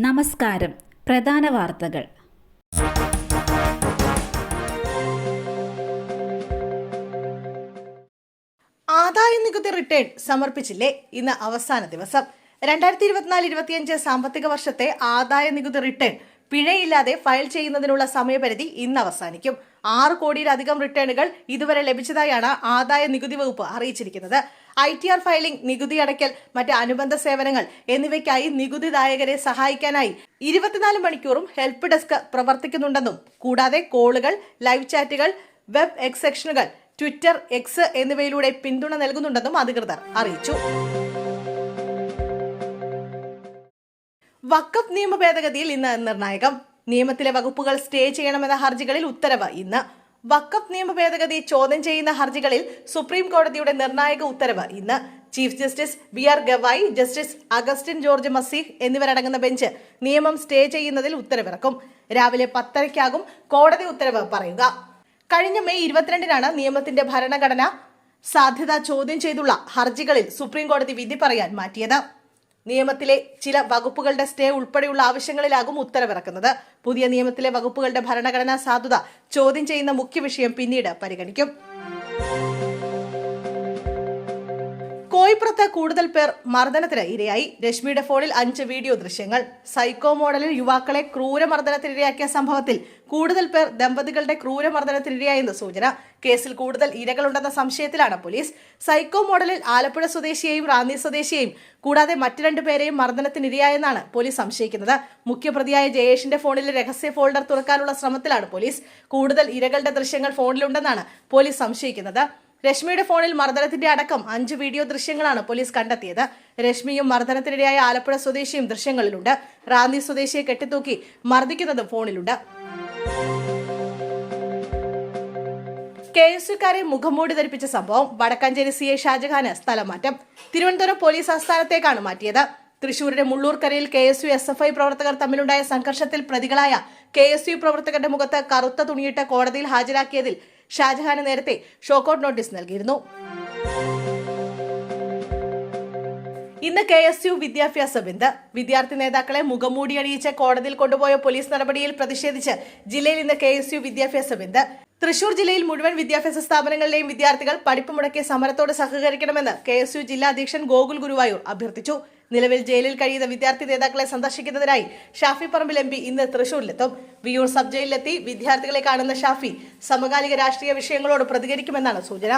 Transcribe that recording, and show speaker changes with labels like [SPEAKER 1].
[SPEAKER 1] നമസ്കാരം. പ്രധാന വാർത്തകൾ.
[SPEAKER 2] ആദായനികുതി റിട്ടേൺ സമർപ്പിച്ചില്ലേ? ഇന്ന് അവസാന ദിവസം. 2024-25 സാമ്പത്തിക വർഷത്തെ ആദായ നികുതി റിട്ടേൺ പിഴയില്ലാതെ ഫയൽ ചെയ്യുന്നതിനുള്ള സമയപരിധി ഇന്ന് അവസാനിക്കും. 6 കോടിയിലധികം റിട്ടേണുകൾ ഇതുവരെ ലഭിച്ചതായാണ് ആദായ നികുതി വകുപ്പ് അറിയിച്ചിരിക്കുന്നത്. ITR ഫയലിംഗ്, നികുതി അടയ്ക്കൽ, മറ്റ് അനുബന്ധ സേവനങ്ങൾ എന്നിവയ്ക്കായി നികുതിദായകരെ സഹായിക്കാനായി 24 മണിക്കൂറും ഹെൽപ്പ് ഡെസ്ക് പ്രവർത്തിക്കുന്നുണ്ടെന്നും കൂടാതെ കോളുകൾ, ലൈവ് ചാറ്റുകൾ, വെബ് എക്സെക്ഷനുകൾ, ട്വിറ്റർ, എക്സ് എന്നിവയിലൂടെ പിന്തുണ നൽകുന്നുണ്ടെന്നും അധികൃതർ അറിയിച്ചു. വഖഫ് നിയമ ഭേദഗതിയിൽ ഇന്ന് നിർണായകം. നിയമത്തിലെ വകുപ്പുകൾ സ്റ്റേ ചെയ്യണമെന്ന ഹർജികളിൽ ഉത്തരവ് ഇന്ന്. വഖഫ് നിയമ ഭേദഗതി ചോദ്യം ചെയ്യുന്ന ഹർജികളിൽ സുപ്രീം കോടതിയുടെ നിർണായക ഉത്തരവ് ഇന്ന്. Chief justice BR Gavai, justice Augustine George Masih എന്നിവരടങ്ങുന്ന ബെഞ്ച് നിയമം സ്റ്റേ ചെയ്യുന്നതിൽ ഉത്തരവിറക്കും. രാവിലെ 10:30 കോടതി ഉത്തരവ് പറയുക. കഴിഞ്ഞ മെയ് 22 നിയമത്തിന്റെ ഭരണഘടന സാധ്യത ചോദ്യം ചെയ്തുള്ള ഹർജികളിൽ സുപ്രീം കോടതി വിധി പറയാൻ മാറ്റിയത്. നിയമത്തിലെ ചില വകുപ്പുകളുടെ സ്റ്റേ ഉൾപ്പെടെയുള്ള ആവശ്യങ്ങളിലാകും ഉത്തരവിറക്കുന്നത്. പുതിയ നിയമത്തിലെ വകുപ്പുകളുടെ ഭരണഘടനാ സാധുത ചോദ്യം ചെയ്യുന്ന മുഖ്യ വിഷയം പിന്നീട് പരിഗണിക്കും. കോയിപ്പുറത്ത് കൂടുതൽ പേർ മർദ്ദനത്തിന് ഇരയായി. രശ്മിയുടെ ഫോണിൽ 5 വീഡിയോ ദൃശ്യങ്ങൾ. സൈക്കോ മോഡലിൽ യുവാക്കളെ ക്രൂരമർദ്ദനത്തിനിരയാക്കിയ സംഭവത്തിൽ കൂടുതൽ പേർ ദമ്പതികളുടെ ക്രൂരമർദ്ദനത്തിനിരയായെന്ന് സൂചന. കേസിൽ കൂടുതൽ ഇരകളുണ്ടെന്ന സംശയത്തിലാണ് പോലീസ്. സൈക്കോ മോഡലിൽ ആലപ്പുഴ സ്വദേശിയെയും റാന്നി സ്വദേശിയെയും കൂടാതെ മറ്റു 2 പേരെയും മർദ്ദനത്തിനിരയായെന്നാണ് പോലീസ് സംശയിക്കുന്നത്. മുഖ്യപ്രതിയായ ജയേഷിന്റെ ഫോണിലെ രഹസ്യ ഫോൾഡർ തുറക്കാനുള്ള ശ്രമത്തിലാണ് പോലീസ്. കൂടുതൽ ഇരകളുടെ ദൃശ്യങ്ങൾ ഫോണിലുണ്ടെന്നാണ് പോലീസ് സംശയിക്കുന്നത്. രശ്മിയുടെ ഫോണിൽ മർദ്ദനത്തിന്റെ അടക്കം 5 വീഡിയോ ദൃശ്യങ്ങളാണ് പോലീസ് കണ്ടെത്തിയത്. രശ്മിയും മർദ്ദനത്തിനിരയായ ആലപ്പുഴ സ്വദേശിയും ദൃശ്യങ്ങളിലുണ്ട്. റാന്നി സ്വദേശിയെ കെട്ടിത്തൂക്കി മർദ്ദിക്കുന്നതും ഫോണിലുണ്ട്. KSUക്കാരെ മുഖംമൂടി ധരിപ്പിച്ച സംഭവം. വടക്കാഞ്ചേരി CI ഷാജഹാന് സ്ഥലം മാറ്റം. തിരുവനന്തപുരം പോലീസ് ആസ്ഥാനത്തേക്കാണ് മാറ്റിയത്. തൃശൂരിലെ മുള്ളൂർക്കരയിൽ KSU SFI പ്രവർത്തകർ തമ്മിലുണ്ടായ സംഘർഷത്തിൽ പ്രതികളായ KSU പ്രവർത്തകരുടെ മുഖത്ത് കറുത്ത തുണിയിട്ട് കോടതിയിൽ ഹാജരാക്കിയതിൽ ഷാജഹാന് നേരത്തെ ഷോക്കൌട്ട് നോട്ടീസ് നൽകിയിരുന്നു. ഇന്ന് KSU വിദ്യാഭ്യാസ ബന്ദ്. വിദ്യാർത്ഥി നേതാക്കളെ മുഖംമൂടി അണിയിച്ച് കോടതിയിൽ കൊണ്ടുപോയ പോലീസ് നടപടിയിൽ പ്രതിഷേധിച്ച് ജില്ലയിൽ ഇന്ന് KSU വിദ്യാഭ്യാസ ബന്ദ്. തൃശൂർ ജില്ലയിൽ മുഴുവൻ വിദ്യാഭ്യാസ സ്ഥാപനങ്ങളിലെയും വിദ്യാർത്ഥികൾ പഠിപ്പ് മുടക്കിയ സമരത്തോട് സഹകരിക്കണമെന്ന് KSU ജില്ലാ അധ്യക്ഷൻ ഗോകുൽ ഗുരുവായൂർ അഭ്യർത്ഥിച്ചു. നിലവിൽ ജയിലിൽ കഴിയുന്ന വിദ്യാർത്ഥി നേതാക്കളെ സന്ദർശിക്കുന്നതിനായി ഷാഫി പറമ്പിൽ MP ഇന്ന് തൃശൂരിലെത്തും. വിയൂർ സബ് ജയിലിലെത്തി വിദ്യാർത്ഥികളെ കാണുന്ന ഷാഫി സമകാലിക രാഷ്ട്രീയ വിഷയങ്ങളോട് പ്രതികരിക്കുമെന്നാണ് സൂചന.